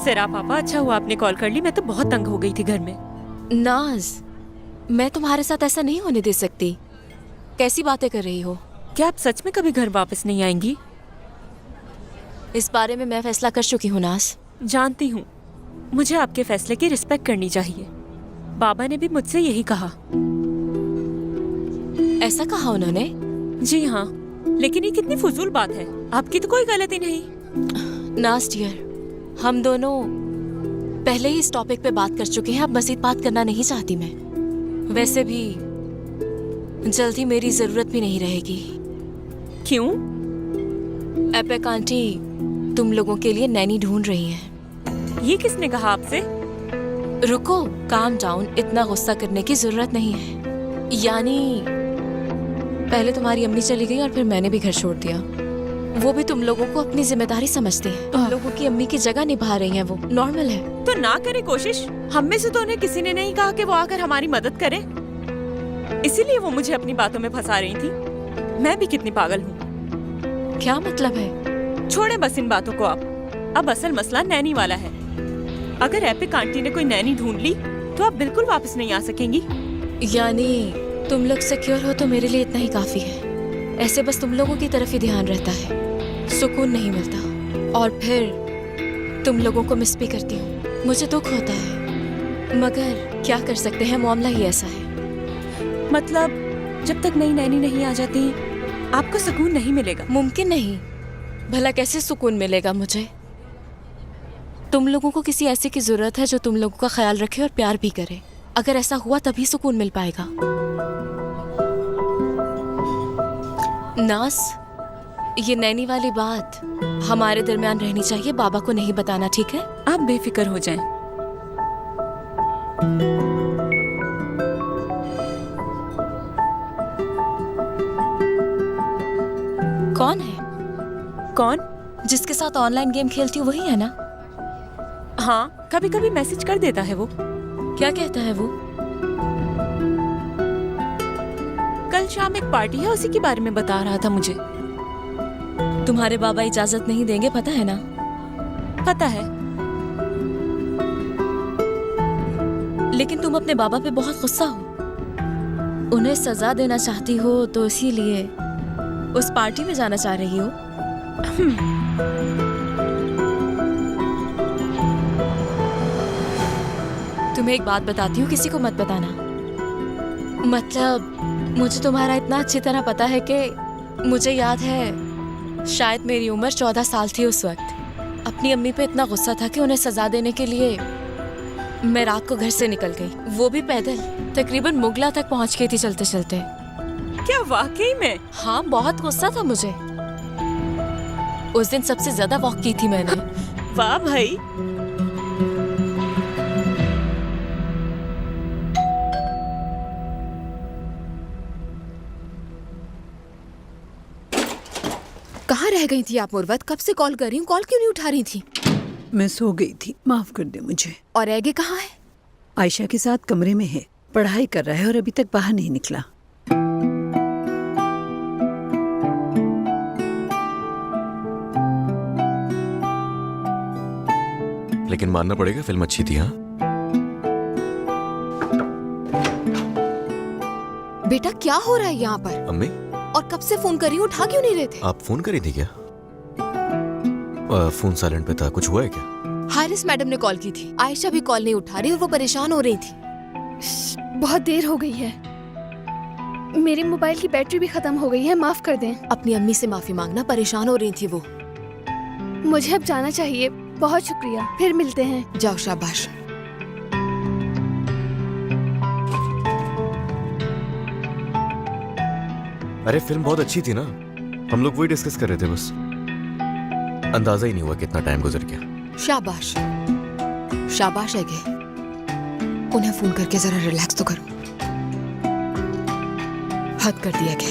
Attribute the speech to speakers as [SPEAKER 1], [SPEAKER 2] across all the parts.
[SPEAKER 1] सरा पापा, अच्छा हुआ आपने कॉल कर ली, मैं तो बहुत तंग हो गई थी घर में।
[SPEAKER 2] नाज, मैं तुम्हारे साथ ऐसा नहीं होने दे सकती। कैसी बातें कर रही हो?
[SPEAKER 1] क्या आप सच में कभी घर वापस नहीं आएंगी?
[SPEAKER 2] इस बारे में मैं फैसला कर चुकी हूँ नाज।
[SPEAKER 1] जानती हूँ, मुझे आपके फैसले की रिस्पेक्ट करनी चाहिए। बाबा ने भी मुझसे यही कहा।
[SPEAKER 2] ऐसा कहा उन्होंने?
[SPEAKER 1] जी हाँ, लेकिन ये कितनी फजूल बात है, आपकी तो कोई गलती नहीं।
[SPEAKER 2] नाज डियर, हम दोनों पहले ही इस टॉपिक पे बात कर चुके हैं, अब मजीद बात करना नहीं चाहती मैं। वैसे भी जल्दी मेरी जरूरत भी नहीं रहेगी।
[SPEAKER 1] क्यों?
[SPEAKER 2] एपेक आंटी तुम लोगों के लिए नैनी ढूंढ रही हैं।
[SPEAKER 1] ये किसने कहा आपसे?
[SPEAKER 2] रुको, काम डाउन, इतना गुस्सा करने की जरूरत नहीं है। यानी पहले तुम्हारी अम्मी चली गई और फिर मैंने भी घर छोड़ दिया। वो भी तुम लोगों को अपनी जिम्मेदारी समझती है। तुम लोगों की अम्मी की जगह निभा रही हैं, वो नॉर्मल है।
[SPEAKER 1] तो ना करे कोशिश। हम में से तो उन्हें किसी ने नहीं कहा कि वो आकर हमारी मदद करे, इसीलिए वो मुझे अपनी बातों में फंसा रही थी। मैं भी कितनी पागल हूँ।
[SPEAKER 2] क्या मतलब है?
[SPEAKER 1] छोड़े बस इन बातों को आप। अब असल मसला नैनी वाला है। अगर एपिक आंटी ने कोई नैनी ढूंढ ली तो आप बिल्कुल वापस नहीं आ सकेंगी।
[SPEAKER 2] यानी तुम लोग सिक्योर हो तो मेरे लिए इतना ही काफी है। ऐसे बस तुम लोगों की तरफ ही ध्यान रहता है, सुकून नहीं मिलता। और फिर तुम लोगों को मिस भी करती हूँ, मुझे दुख होता है, मगर क्या कर सकते हैं, मामला ही ऐसा है।
[SPEAKER 1] मतलब जब तक नई नैनी नहीं आ जाती आपको सुकून नहीं मिलेगा?
[SPEAKER 2] मुमकिन नहीं। भला कैसे सुकून मिलेगा मुझे? तुम लोगों को किसी ऐसे की जरूरत है जो तुम लोगों का ख्याल रखे और प्यार भी करे। अगर ऐसा हुआ तभी सुकून मिल पाएगा। नास, ये नैनी वाली बात हमारे दरमियान रहनी चाहिए, बाबा को नहीं बताना, ठीक है?
[SPEAKER 1] आप बेफिक्र हो जाएं।
[SPEAKER 2] कौन है?
[SPEAKER 1] कौन?
[SPEAKER 2] जिसके साथ ऑनलाइन गेम खेलती हूँ वही है ना?
[SPEAKER 1] हाँ, कभी कभी मैसेज कर देता है वो।
[SPEAKER 2] क्या कहता है वो?
[SPEAKER 1] कल शाम एक पार्टी है, उसी के बारे में बता रहा था मुझे।
[SPEAKER 2] तुम्हारे बाबा इजाजत नहीं देंगे, पता है ना?
[SPEAKER 1] पता है।
[SPEAKER 2] लेकिन तुम अपने बाबा पे बहुत गुस्सा हो, उन्हें सजा देना चाहती हो, तो इसीलिए उस पार्टी में जाना चाह रही हो। तुम्हें एक बात बताती हूँ, किसी को मत बताना। मतलब मुझे तुम्हारा इतना अच्छी तरह पता है कि मुझे याद है शायद मेरी उम्र 14 साल थी उस वक्त। अपनी अम्मी पे इतना गुस्सा था कि उन्हें सजा देने के लिए मैं रात को घर से निकल गई, वो भी पैदल। तकरीबन मुगला तक पहुंच गई थी चलते चलते।
[SPEAKER 1] क्या वाकई में?
[SPEAKER 2] हाँ, बहुत गुस्सा था मुझे। उस दिन सबसे ज्यादा वॉक की थी मैंने।
[SPEAKER 1] वाह भाई।
[SPEAKER 3] कहाँ रह गई थी आप मुर्वत? कब से कॉल कर रही हूँ, कॉल क्यों नहीं उठा रही थी?
[SPEAKER 4] मैं सो गई थी, माफ कर दे मुझे।
[SPEAKER 3] और ऐगे कहाँ है?
[SPEAKER 4] आयशा के साथ कमरे में है, पढ़ाई कर रहा है और अभी तक बाहर नहीं निकला।
[SPEAKER 5] लेकिन मानना पड़ेगा फिल्म अच्छी थी। हाँ
[SPEAKER 3] बेटा, क्या हो रहा है यहाँ पर?
[SPEAKER 5] अम्मी,
[SPEAKER 3] और कब से फोन कर रही हूँ, उठा क्यों नहीं रहे थे?
[SPEAKER 5] आप फोन करी थी क्या? फोन साइलेंट पे था, कुछ हुआ है क्या?
[SPEAKER 3] हारिस मैडम ने कॉल की थी, आयशा भी कॉल नहीं उठा रही और वो परेशान हो रही थी।
[SPEAKER 6] बहुत देर हो गई है, मेरे मोबाइल की बैटरी भी खत्म हो गई है, माफ कर दें।
[SPEAKER 3] अपनी अम्मी से माफी मांगना, परेशान हो रही थी वो।
[SPEAKER 6] मुझे अब जाना चाहिए, बहुत शुक्रिया, फिर मिलते हैं।
[SPEAKER 3] जाओ, शाबाश।
[SPEAKER 5] अरे फिल्म बहुत अच्छी थी ना, हम लोग वही डिस्कस कर रहे थे, बस अंदाजा ही नहीं हुआ कितना टाइम गुजर गया।
[SPEAKER 3] शाबाश शाबाश है। उन्हें फोन करके जरा रिलैक्स तो करो। हद कर दिया क्या?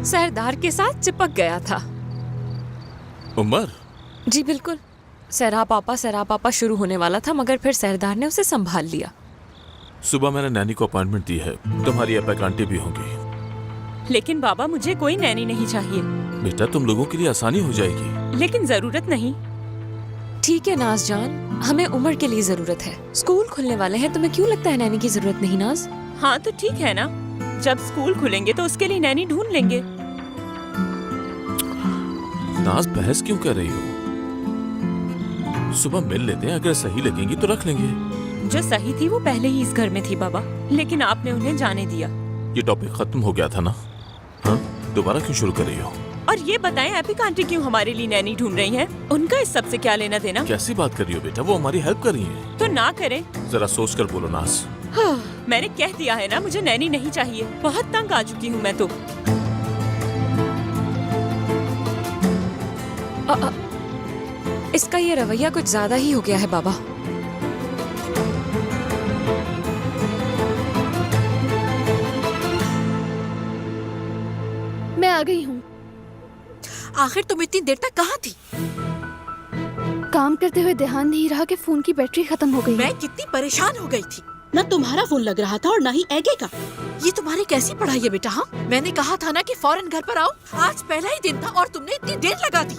[SPEAKER 1] सरदार के साथ चिपक गया था।
[SPEAKER 5] उमर?
[SPEAKER 1] जी बिल्कुल। सरा पापा शुरू होने वाला था, मगर फिर सरदार ने उसे संभाल लिया।
[SPEAKER 7] सुबह मैंने नैनी को अपॉइंटमेंट दी है, तुम्हारी एपेक आंटी भी होंगी।
[SPEAKER 1] लेकिन बाबा मुझे कोई नैनी नहीं चाहिए।
[SPEAKER 7] बेटा तुम लोगों के लिए आसानी हो जाएगी।
[SPEAKER 1] लेकिन जरूरत नहीं।
[SPEAKER 3] ठीक है नाज जान, हमें उम्र के लिए जरूरत है। स्कूल खुलने वाले हैं, तुम्हें क्यों लगता है नैनी की जरूरत नहीं नाज?
[SPEAKER 1] हाँ तो ठीक है ना, जब स्कूल खुलेंगे तो उसके लिए नैनी ढूंढ लेंगे।
[SPEAKER 7] नाज बहस क्यों कर रही हो? सुबह मिल लेते हैं, अगर सही लगेंगी तो रख लेंगे।
[SPEAKER 1] जो सही थी वो पहले ही इस घर में थी बाबा, लेकिन आपने उन्हें जाने दिया।
[SPEAKER 7] ये टॉपिक खत्म हो गया था ना? हाँ, दोबारा क्यों शुरू कर रही हो?
[SPEAKER 1] और ये बताएं एपिक आंटी क्यों हमारे लिए नैनी ढूंढ रही हैं? उनका इस सब से क्या लेना देना?
[SPEAKER 7] कैसी बात कर रही हो बेटा, वो हमारी हेल्प कर रही है।
[SPEAKER 1] तो ना करें।
[SPEAKER 7] जरा सोच कर बोलो नाज।
[SPEAKER 1] मैंने कह दिया है ना, मुझे नैनी नहीं चाहिए। बहुत तंग आ चुकी हूँ मैं तो।
[SPEAKER 3] इसका ये रवैया कुछ ज्यादा ही हो गया है बाबा।
[SPEAKER 6] मैं आ गई हूँ।
[SPEAKER 8] आखिर तुम इतनी देर तक कहाँ थी?
[SPEAKER 6] काम करते हुए ध्यान नहीं रहा कि फोन की बैटरी खत्म हो गई।
[SPEAKER 8] मैं कितनी परेशान हो गई थी। न तुम्हारा फोन लग रहा था और न ही एगे का। ये तुम्हारी कैसी पढ़ाई है बेटा? हाँ, मैंने कहा था ना कि फौरन घर पर आओ। आज पहला ही दिन था और तुमने इतनी देर लगा दी।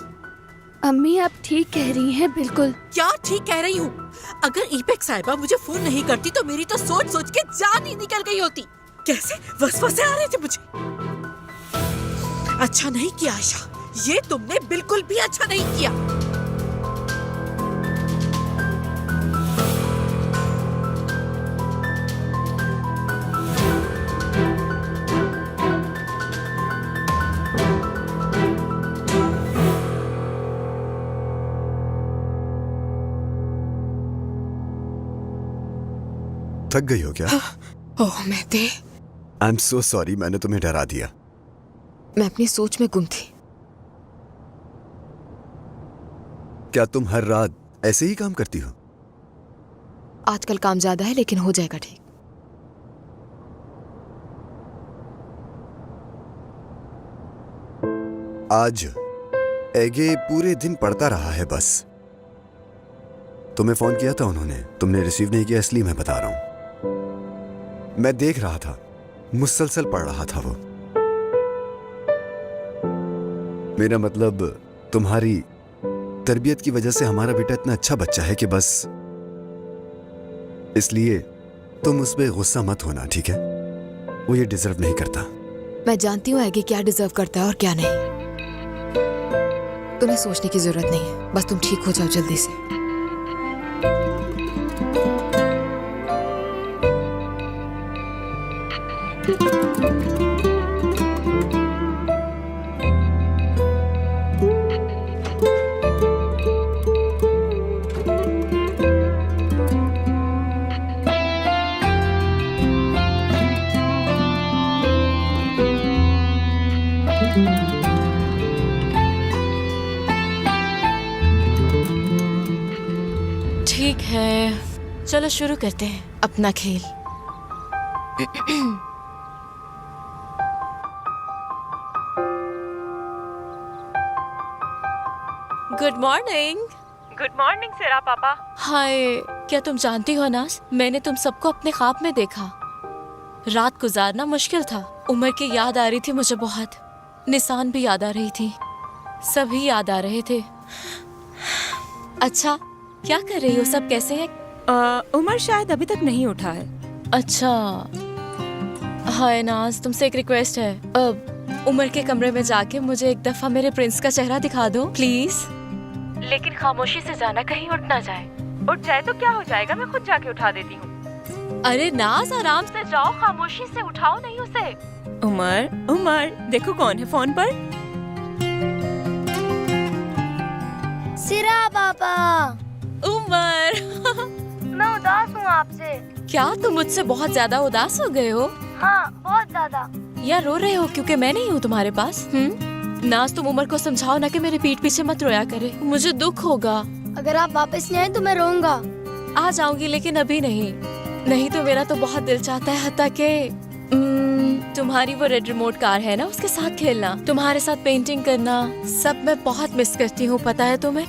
[SPEAKER 6] अम्मी आप ठीक कह रही हैं, बिल्कुल।
[SPEAKER 8] क्या ठीक कह रही हूँ? अगर ईपेक साहिबा मुझे फोन नहीं करती तो मेरी तो सोच सोच के जान ही निकल गई होती। कैसे वसवसे आ रहे थे मुझे। अच्छा नहीं किया आयशा, ये तुमने बिल्कुल भी अच्छा नहीं किया।
[SPEAKER 9] थक गई हो क्या?
[SPEAKER 3] ओह Mehte,
[SPEAKER 9] I am so sorry, मैंने तुम्हें डरा दिया।
[SPEAKER 3] मैं अपनी सोच में गुम थी।
[SPEAKER 9] क्या तुम हर रात ऐसे ही काम करती हो?
[SPEAKER 3] आजकल काम ज्यादा है लेकिन हो जाएगा ठीक।
[SPEAKER 9] आज एगे पूरे दिन पढ़ता रहा है बस। तुम्हें फोन किया था उन्होंने, तुमने रिसीव नहीं किया, इसलिए मैं बता रहा हूं। मैं देख रहा था, मुसलसल पढ़ रहा था वो। मेरा मतलब तुम्हारी तरबियत की वजह से हमारा बेटा इतना अच्छा बच्चा है कि बस इसलिए तुम उस पे गुस्सा मत होना, ठीक है? वो ये डिजर्व नहीं करता।
[SPEAKER 3] मैं जानती हूँ आगे क्या डिजर्व करता है और क्या नहीं। तुम्हें सोचने की जरूरत नहीं है, बस तुम ठीक हो जाओ जल्दी से। ठीक है, चलो शुरू करते हैं अपना खेल। Good morning.
[SPEAKER 1] गुड मॉर्निंग सेरा पापा।
[SPEAKER 2] हाय, क्या तुम जानती हो नाज, मैंने तुम सबको अपने ख्वाब में देखा। रात गुजारना मुश्किल था। उमर की याद आ रही थी मुझे बहुत, निशान भी याद आ रही थी, सभी याद आ रहे थे। अच्छा, क्या कर रही हो? सब कैसे हैं?
[SPEAKER 1] उमर शायद अभी तक नहीं उठा है।
[SPEAKER 2] अच्छा, हाय नाज, तुमसे एक रिक्वेस्ट है। अब उमर के कमरे में जाके मुझे एक दफा मेरे प्रिंस का चेहरा दिखा दो प्लीज। लेकिन खामोशी से जाना, कहीं उठ ना जाए।
[SPEAKER 1] उठ जाए तो क्या हो जाएगा, मैं खुद जाके उठा देती हूँ।
[SPEAKER 2] अरे नाज, आराम से जाओ, खामोशी से उठाओ नहीं उसे।
[SPEAKER 1] उमर, उमर, देखो कौन है फोन पर।
[SPEAKER 6] सिरा पापा।
[SPEAKER 2] उमर
[SPEAKER 6] मैं उदास हूँ आपसे।
[SPEAKER 2] क्या तुम मुझसे बहुत ज्यादा उदास हो गए हो?
[SPEAKER 6] हाँ, बहुत ज्यादा।
[SPEAKER 2] या रो रहे हो क्योंकि मैं नहीं हूँ तुम्हारे पास? नाज, तुम उमर को समझाओ ना कि मेरे पीठ पीछे मत रोया करे, मुझे दुख होगा।
[SPEAKER 6] अगर आप वापस नहीं आए तो मैं रोऊंगा।
[SPEAKER 2] आ जाऊंगी लेकिन अभी नहीं। नहीं तो मेरा तो बहुत दिल चाहता है हत्ता के तुम्हारी वो रेड रिमोट कार है ना, उसके साथ खेलना, तुम्हारे साथ पेंटिंग करना, सब मैं बहुत मिस करती हूँ, पता है तुम्हें?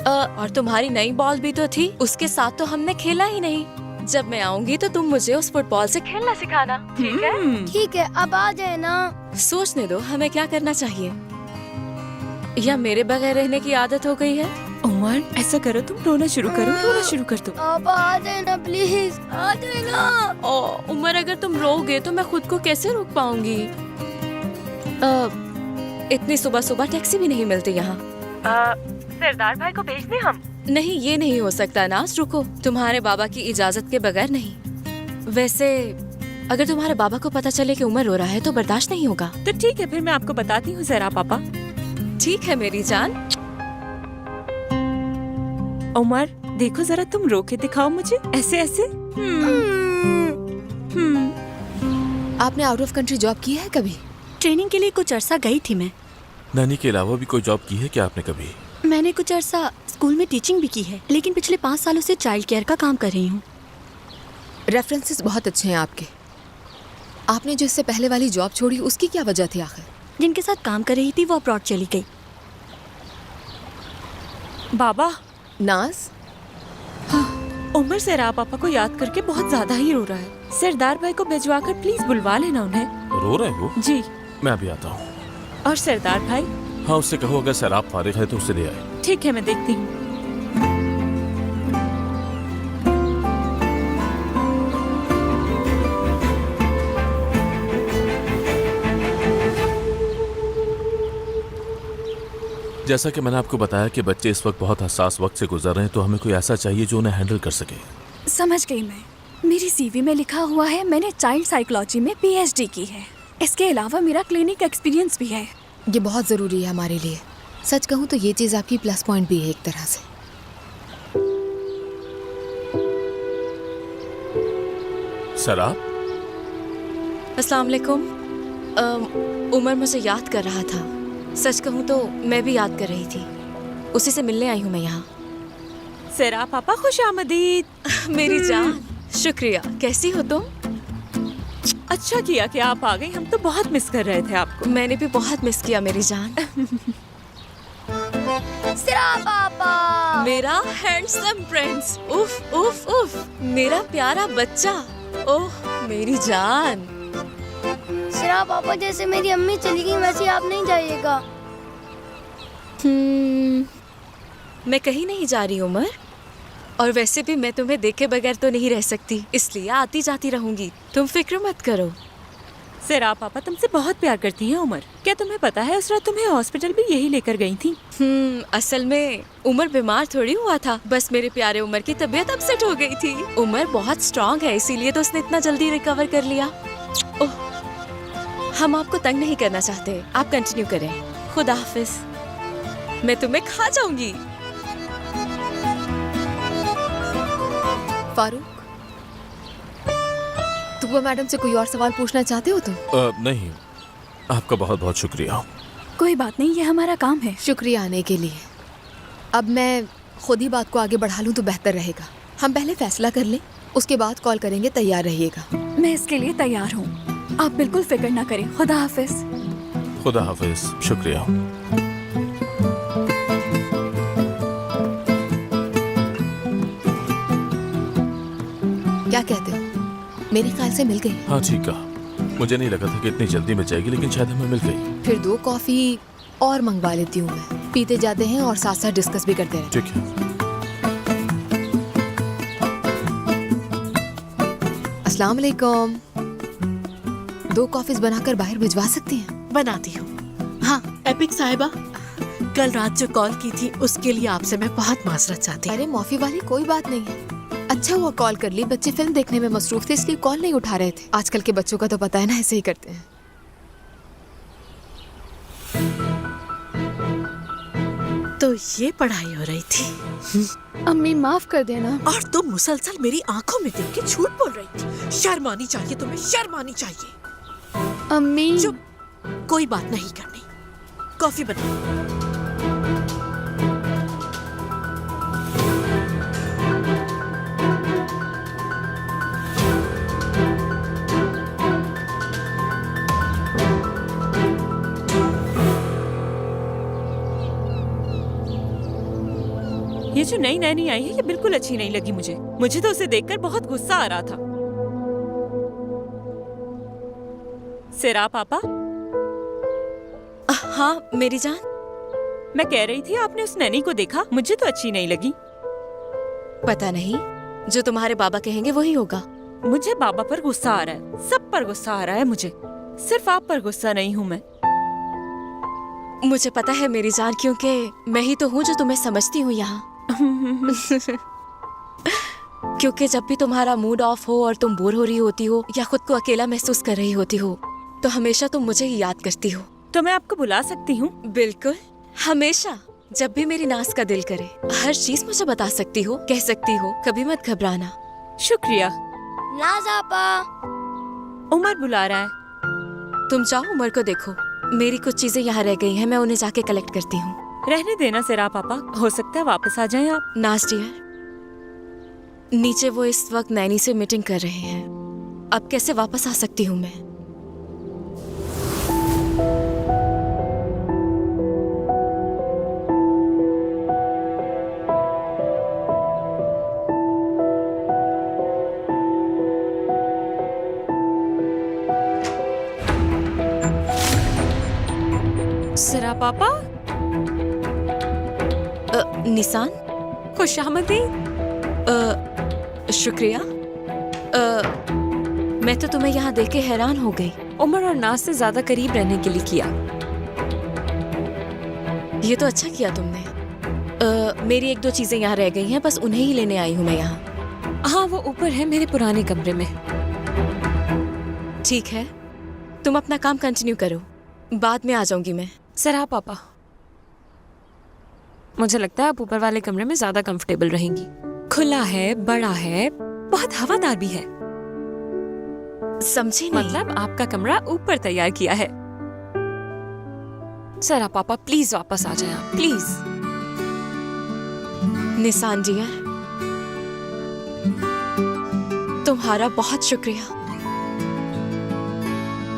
[SPEAKER 2] और तुम्हारी नई बॉल भी तो थी, उसके साथ तो हमने खेला ही नहीं। जब मैं आऊंगी तो तुम मुझे उस फुटबॉल से खेलना सिखाना, ठीक है?
[SPEAKER 6] ठीक है, अब आ जाए ना।
[SPEAKER 2] सोचने दो हमें क्या करना चाहिए, या मेरे बगैर रहने की आदत हो गई है?
[SPEAKER 1] उमर ऐसा करो, तुम रोना शुरू करो, रोना शुरू कर दो।
[SPEAKER 6] अब आ जाए ना प्लीज, आ जाए ना।
[SPEAKER 2] उमर अगर तुम रोगे तो मैं खुद को कैसे रोक पाऊंगी? इतनी सुबह सुबह टैक्सी भी नहीं मिलती यहाँ।
[SPEAKER 1] सरदार भाई को भेज दें हम?
[SPEAKER 2] नहीं, ये नहीं हो सकता नाज, रुको, तुम्हारे बाबा की इजाजत के बगैर नहीं। वैसे अगर तुम्हारे बाबा को पता चले कि उमर रो रहा है तो बर्दाश्त नहीं होगा।
[SPEAKER 1] तो ठीक है, फिर मैं आपको बताती हूँ जरा पापा।
[SPEAKER 2] ठीक है मेरी जान।
[SPEAKER 1] उमर देखो जरा, तुम रो के दिखाओ मुझे, ऐसे ऐसे।
[SPEAKER 3] आपने आउट ऑफ कंट्री जॉब की है कभी?
[SPEAKER 10] ट्रेनिंग के लिए कुछ अरसा गई थी मैं।
[SPEAKER 7] नैनी के अलावा भी कोई जॉब की है क्या आपने कभी?
[SPEAKER 10] मैंने कुछ अरसा स्कूल में टीचिंग भी की है, लेकिन पिछले 5 सालों से चाइल्ड केयर का काम कर रही हूँ।
[SPEAKER 3] रेफरेंसेस बहुत अच्छे हैं आपके। आपने जो इससे पहले वाली जॉब छोड़ी उसकी क्या वजह थी आखिर?
[SPEAKER 10] जिनके साथ काम कर रही थी वो अब्रॉड चली गई।
[SPEAKER 1] बाबा,
[SPEAKER 3] नाज,
[SPEAKER 1] उमर सरदार पापा को याद करके बहुत ज्यादा ही रो रहा है। सरदार भाई को भिजवा कर प्लीज बुलवा लेना उन्हें।
[SPEAKER 7] रो रहे हो?
[SPEAKER 1] जी।
[SPEAKER 7] मैं अभी आता हूँ।
[SPEAKER 1] और सरदार भाई?
[SPEAKER 7] हाँ, उससे कहो अगर शराब फारिग है तो उसे ले आए।
[SPEAKER 1] ठीक है, मैं देखती हूँ।
[SPEAKER 7] जैसा कि मैंने आपको बताया कि बच्चे इस वक्त बहुत हसास वक्त से गुजर रहे हैं, तो हमें कोई ऐसा चाहिए जो उन्हें हैंडल कर सके।
[SPEAKER 10] समझ गई मैं। मेरी सीवी में लिखा हुआ है मैंने चाइल्ड साइकोलॉजी में PhD की है। इसके अलावा मेरा क्लिनिक एक्सपीरियंस भी है।
[SPEAKER 3] ये बहुत ज़रूरी है हमारे लिए। सच कहूँ तो ये चीज़ आपकी प्लस पॉइंट भी है एक तरह से।
[SPEAKER 7] शराब?
[SPEAKER 2] अस्सलाम वालेकुम। उमर मुझे याद कर रहा था। सच कहूँ तो मैं भी याद कर रही थी। उसी से मिलने आई हूँ मैं यहाँ।
[SPEAKER 1] सरदार पापा खुश आमदीद।
[SPEAKER 2] मेरी जान, शुक्रिया। कैसी हो तुम?
[SPEAKER 1] अच्छा किया कि आप आ गई, हम तो बहुत मिस कर रहे थे आपको।
[SPEAKER 2] मैंने भी बहुत मिस किया मेरी जान।
[SPEAKER 6] सरदार पापा,
[SPEAKER 2] मेरा हैंडसम प्रिंस, उफ उफ उफ, मेरा प्यारा बच्चा, ओह मेरी जान।
[SPEAKER 6] सरदार पापा, जैसे मेरी अम्मी चली गई वैसे आप नहीं जाइएगा।
[SPEAKER 2] मैं कहीं नहीं जा रही उमर, और वैसे भी मैं तुम्हें देखे बगैर तो नहीं रह सकती, इसलिए आती जाती रहूंगी। तुम फिक्र मत करो।
[SPEAKER 1] सरदार पापा तुमसे बहुत प्यार करती हैं उमर। क्या तुम्हें पता है उस रात तुम्हें हॉस्पिटल भी यही लेकर गई थी?
[SPEAKER 2] असल में उमर बीमार थोड़ी हुआ था, बस मेरे प्यारे उमर की तबीयत अपसेट हो गई थी। उमर बहुत स्ट्रांग है, इसीलिए तो उसने इतना जल्दी रिकवर कर लिया। ओह, हम आपको तंग नहीं करना चाहते, आप कंटिन्यू करें। खुदा हाफिज। मैं तुम्हें खा जाऊंगी।
[SPEAKER 3] फारूक, तुबा मैडम से कोई और सवाल पूछना चाहते हो तुम?
[SPEAKER 7] नहीं, आपका बहुत बहुत शुक्रिया।
[SPEAKER 10] कोई बात नहीं, ये हमारा काम है।
[SPEAKER 3] शुक्रिया आने के लिए। अब मैं खुद ही बात को आगे बढ़ा लूँ तो बेहतर रहेगा। हम पहले फैसला कर लें, उसके बाद कॉल करेंगे, तैयार रहिएगा।
[SPEAKER 10] मैं इसके लिए तैयार हूँ, आप बिल्कुल फिक्र ना करें। खुदा हाफिज।
[SPEAKER 7] खुदा हाफिज। शुक्रिया।
[SPEAKER 3] क्या कहते हो? मेरे ख्याल से मिल गई।
[SPEAKER 7] हाँ, ठीक कहा। मुझे नहीं लगा था कि इतनी जल्दी मिल जाएगी, लेकिन शायद हमें मिल गई।
[SPEAKER 3] फिर 2 कॉफी और मंगवा लेती हूँ मैं। पीते जाते हैं और साथ साथ डिस्कस भी करते रहते
[SPEAKER 7] ठीक है।
[SPEAKER 3] अस्सलाम वालेकुम। 2 कॉफीज बनाकर बाहर भिजवा सकती हैं?
[SPEAKER 8] बनाती हूँ। हाँ एपिक साहिबा, कल रात जो कॉल की थी उसके लिए आपसे मैं बहुत माजरत चाहती हूँ।
[SPEAKER 3] अरे माफी वाली कोई बात नहीं है। अच्छा हुआ कॉल कर ली, बच्चे फिल्म देखने में मसरूफ थे इसलिए कॉल नहीं उठा रहे थे। आजकल के बच्चों का तो पता है ना, ऐसे ही करते हैं।
[SPEAKER 8] तो ये पढ़ाई हो रही थी।
[SPEAKER 6] अम्मी माफ कर देना।
[SPEAKER 8] और तुम मुसलसल मेरी आंखों में देख के झूठ बोल रही थी। शर्म आनी चाहिए तुम्हें, शर्म आनी चाहिए।
[SPEAKER 6] अम्मी
[SPEAKER 8] चुप, कोई बात नहीं करनी। कॉफी बना।
[SPEAKER 1] ये जो नई नैनी आई है ये बिल्कुल अच्छी नहीं लगी मुझे तो उसे देखकर बहुत गुस्सा आ रहा था। सिरा पापा,
[SPEAKER 2] हाँ मेरी जान।
[SPEAKER 1] मैं कह रही थी आपने उस नैनी को देखा, मुझे तो अच्छी नहीं लगी।
[SPEAKER 2] पता नहीं, जो तुम्हारे बाबा कहेंगे वही होगा।
[SPEAKER 1] मुझे बाबा पर गुस्सा आ रहा है, सब पर गुस्सा आ रहा है मुझे, सिर्फ आप पर गुस्सा नहीं हूँ मैं।
[SPEAKER 2] मुझे पता है मेरी जान, क्योंकि मैं ही तो हूँ जो तुम्हें समझती हूँ यहाँ। क्योंकि जब भी तुम्हारा मूड ऑफ हो और तुम बोर हो रही होती हो या खुद को अकेला महसूस कर रही होती हो तो हमेशा तुम मुझे ही याद करती हो।
[SPEAKER 1] तो मैं आपको बुला सकती हूँ?
[SPEAKER 2] बिल्कुल, हमेशा। जब भी मेरी नाज का दिल करे हर चीज मुझे बता सकती हो, कह सकती हो, कभी मत घबराना।
[SPEAKER 1] शुक्रिया।
[SPEAKER 10] नाज़ापा,
[SPEAKER 1] उमर बुला रहा है।
[SPEAKER 2] तुम जाओ उमर को देखो, मेरी कुछ चीजें यहाँ रह गई हैं, मैं उन्हें जाके कलेक्ट करती हूँ।
[SPEAKER 1] रहने देना सिरा पापा, हो सकता है वापस आ जाएं आप।
[SPEAKER 2] नाज डियर, नीचे वो इस वक्त नैनी से मीटिंग कर रहे हैं, अब कैसे वापस आ सकती हूँ मैं?
[SPEAKER 1] सिरा पापा,
[SPEAKER 2] निसान,
[SPEAKER 1] खुशामदी।
[SPEAKER 2] शुक्रिया। मैं तो तुम्हें यहाँ देख के हैरान हो गई।
[SPEAKER 1] उमर और नाज से ज्यादा करीब रहने के लिए किया।
[SPEAKER 2] ये तो अच्छा किया तुमने। मेरी एक दो चीजें यहाँ रह गई हैं, बस उन्हें ही लेने आई हूँ मैं यहाँ।
[SPEAKER 1] हाँ, वो ऊपर है मेरे पुराने कमरे में।
[SPEAKER 2] ठीक है, तुम अपना काम कंटिन्यू करो, बाद में आ जाऊंगी मैं।
[SPEAKER 1] सिरा पापा, मुझे लगता है आप ऊपर वाले कमरे में ज्यादा कंफर्टेबल रहेंगी। खुला है, बड़ा है, बहुत हवादार भी है।
[SPEAKER 2] समझी नहीं?
[SPEAKER 1] मतलब आपका कमरा ऊपर तैयार किया है। सिरा पापा प्लीज वापस आ जाएं आप, प्लीज।
[SPEAKER 2] निसान डियर, तुम्हारा बहुत शुक्रिया।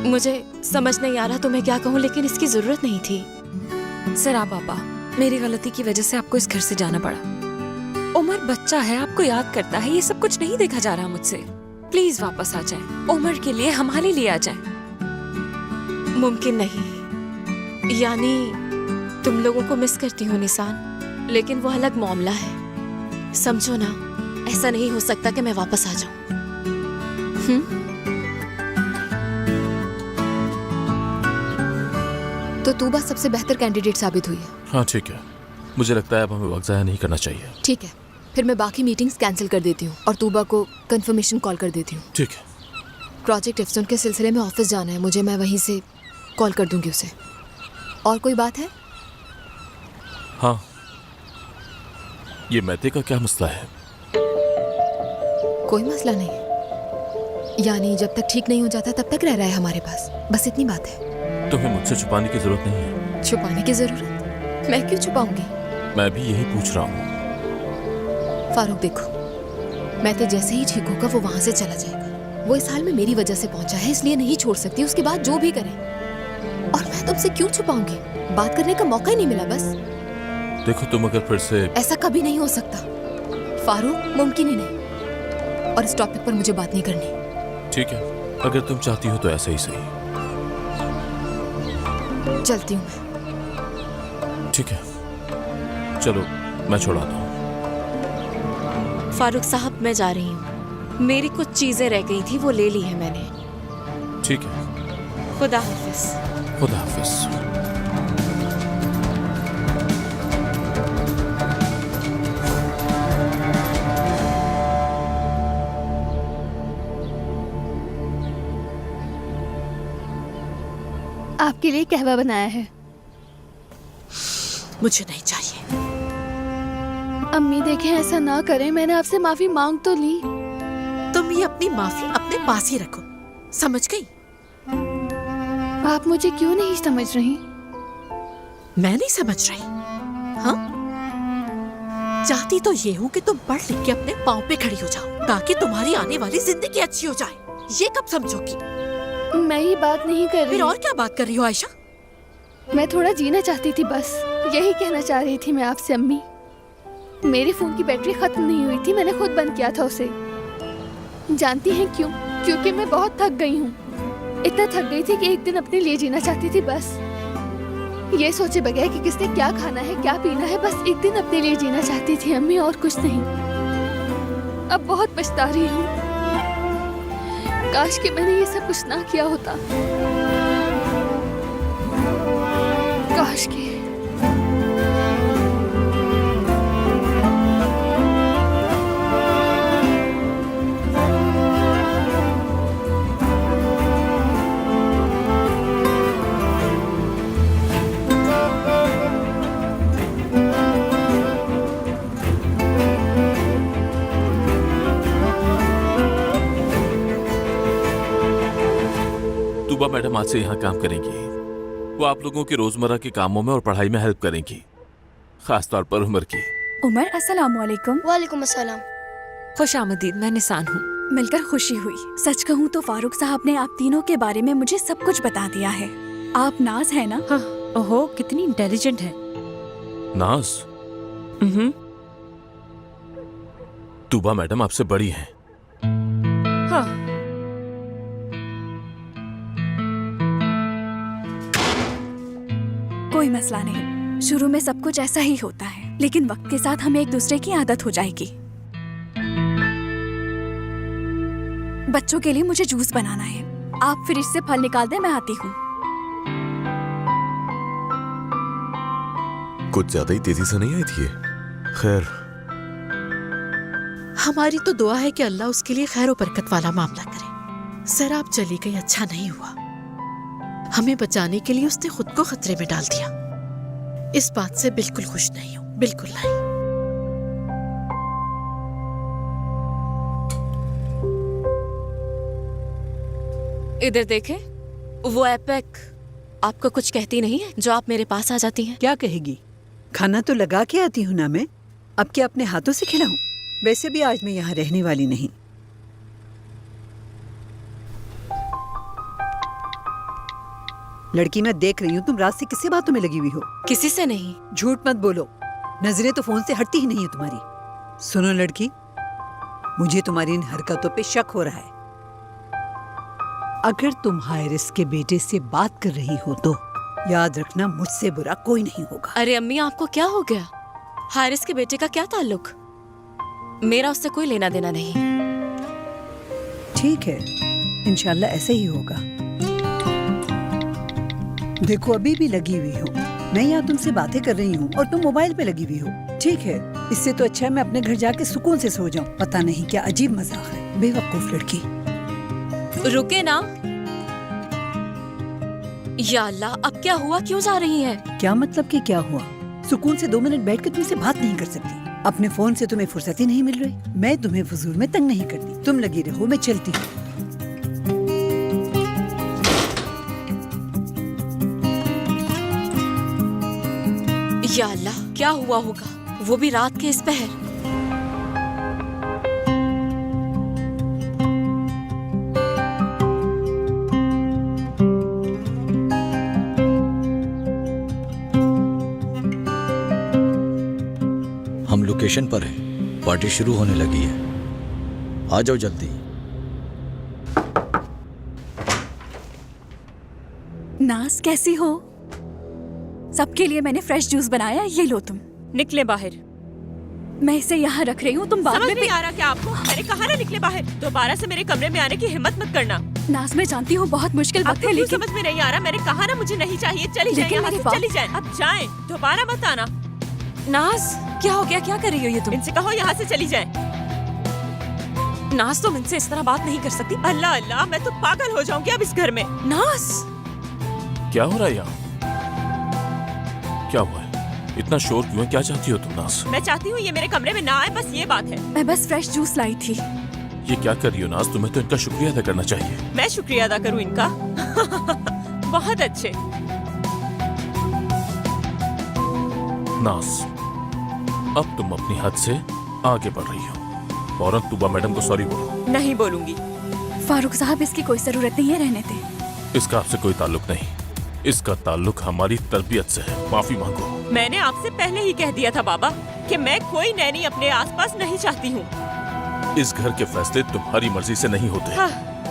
[SPEAKER 2] मुझे समझ नहीं आ रहा तुम्हें क्या कहूँ, लेकिन इसकी जरूरत नहीं थी।
[SPEAKER 1] सिरा पापा, मेरी गलती की वजह से आपको इस घर से जाना पड़ा। उमर बच्चा है, आपको याद करता है, ये सब कुछ नहीं देखा जा रहा मुझसे। प्लीज वापस आ जाएं। उमर के लिए, हमारे लिए आ जाएं।
[SPEAKER 2] मुमकिन नहीं, यानी तुम लोगों को मिस करती हो निसान, लेकिन वो अलग मामला है। समझो ना, ऐसा नहीं हो सकता कि मैं वापस आ जाऊं।
[SPEAKER 3] तो तूबा सबसे बेहतर कैंडिडेट साबित हुई है।
[SPEAKER 7] हाँ ठीक है, मुझे लगता है अब हमें वक्त ज़ाया नहीं करना चाहिए।
[SPEAKER 3] ठीक है, फिर मैं बाकी मीटिंग्स कैंसिल कर देती हूँ और तूबा को कंफर्मेशन कॉल कर देती हूँ।
[SPEAKER 7] ठीक है।
[SPEAKER 3] प्रोजेक्ट एफसोन के सिलसिले में ऑफिस जाना है मुझे, मैं वहीं से कॉल कर दूंगी उसे। और कोई बात है?
[SPEAKER 7] हाँ, ये मैते का क्या मसला है?
[SPEAKER 3] कोई मसला नहीं, यानी जब तक ठीक नहीं हो जाता तब तक रह रहा है हमारे पास, बस इतनी बात है।
[SPEAKER 7] तुम्हें मुझसे छुपाने की जरूरत नहीं है।
[SPEAKER 3] छुपाने की जरूरत? मैं क्यों छुपाऊंगी?
[SPEAKER 7] मैं भी यही पूछ रहा हूँ।
[SPEAKER 3] फारूक देखो, मैं तो जैसे ही ठीक होगा वो वहां से चला जाएगा। वो इस हाल में मेरी वजह से पहुंचा है, इसलिए नहीं छोड़ सकती, उसके बाद जो भी करे। और मैं तुमसे क्यों छुपाऊंगी? बात करने का मौका ही नहीं मिला बस।
[SPEAKER 7] देखो तुम अगर फिर से...
[SPEAKER 3] ऐसा कभी नहीं हो सकता फारूक, मुमकिन ही नहीं। और इस टॉपिक पर मुझे बात नहीं करनी।
[SPEAKER 7] ठीक है, अगर तुम चाहती हो तो ऐसा ही सही।
[SPEAKER 3] चलती हूँ मैं।
[SPEAKER 7] ठीक है, चलो मैं छोड़ाता हूँ।
[SPEAKER 2] फारूक साहब, मैं जा रही हूँ, मेरी कुछ चीजें रह गई थी, वो ले ली है मैंने।
[SPEAKER 7] ठीक है,
[SPEAKER 2] खुदा हाफिज।
[SPEAKER 7] खुदा हाफिज।
[SPEAKER 6] आपके लिए कहवा बनाया है।
[SPEAKER 8] मुझे नहीं चाहिए।
[SPEAKER 6] अम्मी देखें, ऐसा ना करें, मैंने आपसे माफी मांग तो ली।
[SPEAKER 8] तुम ये अपनी माफी अपने पास ही रखो, समझ गई?
[SPEAKER 6] आप मुझे क्यों नहीं समझ रही?
[SPEAKER 8] मैं नहीं समझ रही? हाँ, चाहती तो ये हूँ कि तुम पढ़ लिख के अपने पाँव पे खड़ी हो जाओ, ताकि तुम्हारी आने वाली जिंदगी अच्छी हो जाए। ये कब समझोगी?
[SPEAKER 6] मैं ये बात नहीं कर रही।
[SPEAKER 8] फिर और क्या बात कर रही हो आयशा?
[SPEAKER 6] मैं थोड़ा जीना चाहती थी, बस यही कहना चाह रही थी मैं आपसे अम्मी। मेरे फोन की बैटरी खत्म नहीं हुई थी, मैंने खुद बंद किया था उसे। जानती हैं क्यों? क्योंकि मैं बहुत थक गई हूँ। इतना थक गई थी कि एक दिन अपने लिए जीना चाहती थी, बस ये सोचे बगैर कि किसने क्या खाना है क्या पीना है, बस एक दिन अपने लिए जीना चाहती थी अम्मी, और कुछ नहीं। अब बहुत पछता रही हूँ। काश कि मैंने ये सब कुछ ना किया होता। काश कि
[SPEAKER 7] तूबा मैडम आज से यहाँ काम करेंगी। वो आप लोगों के रोजमर्रा के कामों में और पढ़ाई में हेल्प करेंगी, खास तौर पर उमर की।
[SPEAKER 10] उमर, अस्सलाम वालेकुम।
[SPEAKER 11] वालेकुम अस्सलाम।
[SPEAKER 1] खुश आमदीद, मैं निसान हूँ।
[SPEAKER 10] मिलकर खुशी हुई। सच कहूँ तो फारूक साहब ने आप तीनों के बारे में मुझे सब कुछ बता दिया है। आप नाज है ना?
[SPEAKER 1] हाँ। ओहो, कितनी इंटेलिजेंट है।
[SPEAKER 7] नाज? तूबा मैडम आपसे बड़ी हैं।
[SPEAKER 1] हाँ।
[SPEAKER 10] कोई मसला नहीं, शुरू में सब कुछ ऐसा ही होता है, लेकिन वक्त के साथ हमें एक दूसरे की आदत हो जाएगी। बच्चों के लिए मुझे जूस बनाना है। आप फ्रिज से फल निकाल दें, मैं आती हूँ।
[SPEAKER 5] कुछ ज्यादा ही तेजी से नहीं आई थी ये। खैर,
[SPEAKER 8] हमारी तो दुआ है कि अल्लाह उसके लिए खैर और बरकत वाला मामला करे। सर आप चली गई, अच्छा नहीं हुआ। हमें बचाने के लिए उसने खुद को खतरे में डाल दिया। इस बात से बिल्कुल खुश नहीं हूँ, बिल्कुल नहीं।
[SPEAKER 2] इधर देखें, वो एपेक आपको कुछ कहती नहीं है जो आप मेरे पास आ जाती हैं?
[SPEAKER 4] क्या कहेगी? खाना तो लगा के आती हूँ ना मैं, अब क्या अपने हाथों से खिलाऊं? वैसे भी आज मैं यहाँ रहने वाली नहीं। लड़की, मैं देख रही हूँ तुम रात से किससे बातों में लगी हुई हो।
[SPEAKER 2] किसी से नहीं।
[SPEAKER 4] झूठ मत बोलो, नजरें तो फोन से हटती ही नहीं है तुम्हारी। सुनो लड़की, मुझे तुम्हारी इन हरकतों पे शक हो रहा है। अगर तुम हारिस के बेटे से बात कर रही हो तो याद रखना, मुझसे बुरा कोई नहीं होगा।
[SPEAKER 2] अरे अम्मी, आपको क्या हो गया? हारिस के बेटे का क्या ताल्लुक? मेरा उससे कोई लेना देना नहीं।
[SPEAKER 4] ठीक है, इंशाल्लाह ऐसे ही होगा। देखो अभी भी लगी हुई हो, मैं यहाँ तुमसे बातें कर रही हूँ और तुम मोबाइल पे लगी हुई हो। ठीक है, इससे तो अच्छा है मैं अपने घर जाके सुकून से सो जाऊँ। पता नहीं क्या अजीब मजाक है, बेवकूफ लड़की।
[SPEAKER 2] रुके ना। या अल्लाह, अब क्या हुआ? क्यों जा रही हैं?
[SPEAKER 4] क्या मतलब कि क्या हुआ? सुकून से 2 मिनट बैठ के तुमसे बात नहीं कर सकती? अपने फोन से तुम्हें फुर्सत ही नहीं मिल रही। मैं तुम्हें फजूल में तंग नहीं करती, तुम लगी रहो, मैं चलती हूँ।
[SPEAKER 2] या अल्लाह, क्या हुआ होगा? वो भी रात के इस पहर।
[SPEAKER 12] हम लोकेशन पर हैं, पार्टी शुरू होने लगी है, आ जाओ जल्दी।
[SPEAKER 10] नाज, कैसी हो? सबके लिए मैंने फ्रेश जूस बनाया, ये लो तुम।
[SPEAKER 1] निकले बाहर।
[SPEAKER 10] मैं इसे यहाँ रख रही हूँ, तुम बाद में।
[SPEAKER 1] नहीं आ रहा क्या आपको? मैंने कहा ना निकले बाहर। दोबारा से मेरे कमरे में आने की हिम्मत मत करना।
[SPEAKER 10] नाज, मैं जानती हूँ बहुत मुश्किल वक्त है, लेकिन
[SPEAKER 1] समझ में नहीं आ रहा। मैंने कहा ना मुझे नहीं चाहिए, चली जाए यहाँ से, चली जाए। अब जाएं, दोबारा मत आना। नाज, क्या हो गया? क्या कर रही हो ये तुम? इनसे कहो यहाँ से चली जाए। नाज, तुम इनसे इस तरह बात नहीं कर सकती। अल्लाह अल्लाह, मैं तो पागल हो जाऊंगी अब इस घर में। नाज,
[SPEAKER 7] क्या हो रहा है यहाँ? क्या हुआ है? इतना शोर क्यों है? क्या चाहती हो तुम नाज?
[SPEAKER 1] मैं चाहती हूँ ये मेरे कमरे में ना आए, बस ये बात है।
[SPEAKER 10] मैं बस फ्रेश जूस लाई थी।
[SPEAKER 7] ये क्या कर रही हो नाज? तुम्हें तो इनका शुक्रिया अदा करना चाहिए।
[SPEAKER 1] मैं शुक्रिया अदा करूँ इनका? बहुत अच्छे।
[SPEAKER 7] नाज, अब तुम अपनी हद से आगे बढ़ रही हो। फौरन तूबा मैडम को सॉरी बोलो।
[SPEAKER 1] नहीं बोलूंगी।
[SPEAKER 10] फारूक साहब, इसकी कोई जरूरत नहीं है, रहने दें।
[SPEAKER 7] इसका आपसे कोई ताल्लुक नहीं, इसका ताल्लुक हमारी तरबियत से है। माफी मांगो।
[SPEAKER 1] मैंने आपसे पहले ही कह दिया था बाबा कि मैं कोई नैनी अपने आसपास नहीं चाहती हूँ।
[SPEAKER 7] इस घर के फैसले तुम्हारी मर्जी से नहीं होते।
[SPEAKER 1] हाँ,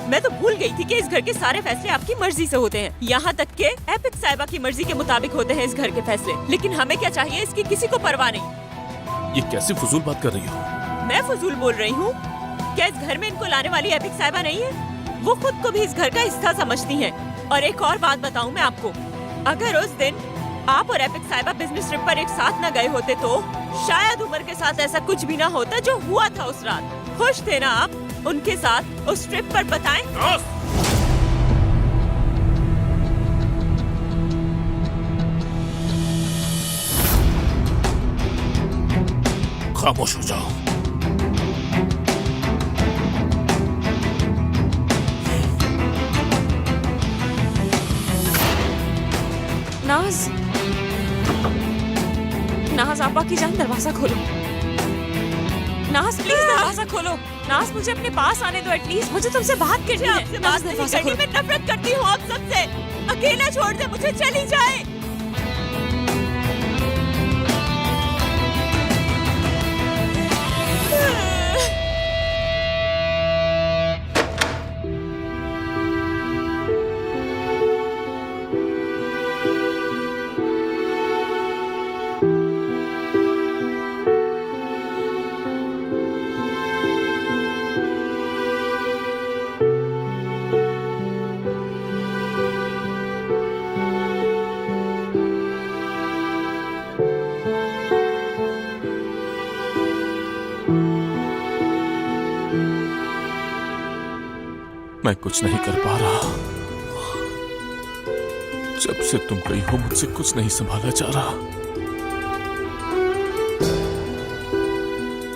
[SPEAKER 1] मैं तो भूल गई थी कि इस घर के सारे फैसले आपकी मर्जी से होते हैं। यहाँ तक के एपिक साहिबा की मर्जी के मुताबिक होते हैं इस घर के फैसले। लेकिन हमें क्या चाहिए, इसकी किसी को परवाह नहीं।
[SPEAKER 7] ये कैसी फजूल बात कर रही हो?
[SPEAKER 1] मैं फजूल बोल रही हूँ? क्या इस घर में इनको लाने वाली एपिक साहिबा नहीं है? वो खुद को भी इस घर का हिस्सा समझती हैं। और एक और बात बताऊँ मैं आपको, अगर उस दिन आप और एपिक साहिबा बिजनेस ट्रिप पर एक साथ न गए होते तो शायद उमर के साथ ऐसा कुछ भी ना होता जो हुआ था उस रात। खुश थे ना आप उनके साथ उस ट्रिप पर, बताएं?
[SPEAKER 7] खामोश हो जाओ।
[SPEAKER 1] नाज, नाज आपा की जान, दरवाजा खोलो। नाज प्लीज दरवाजा खोलो। नाज मुझे अपने पास आने दो एटलीस्ट, मुझे तुमसे बात करनी है। आपसे बात नहीं करनी, मैं नफरत करती हूँ आप सबसे। अकेला छोड़ दे मुझे, चली जाए।
[SPEAKER 7] मैं कुछ नहीं कर पा रहा। जब से तुम गई हो मुझसे कुछ नहीं संभाला जा रहा।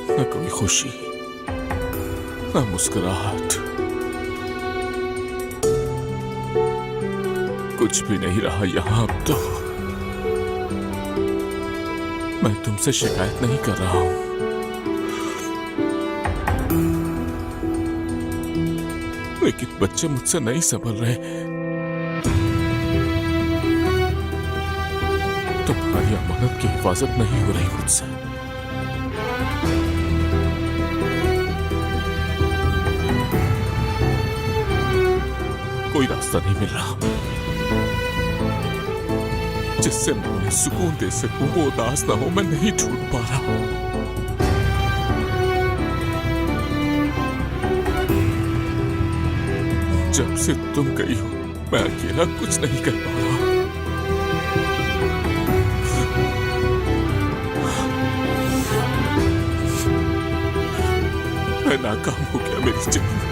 [SPEAKER 7] न कोई खुशी, न मुस्कुराहट, कुछ भी नहीं रहा यहाँ अब तो। मैं तुमसे शिकायत नहीं कर रहा हूं, लेकिन बच्चे मुझसे नहीं संभल रहे। तुम्हारी अमानत की हिफाजत नहीं हो रही मुझसे। कोई रास्ता नहीं मिल रहा जिससे मैं उन्हें सुकून दे सकूं, वो उदास ना हो। मैं नहीं ढूंढ पा रहा। जब से तुम गई हो मैं अकेला कुछ नहीं कर पा रहा। मैं नाकाम हो गया मेरी जिंदगी।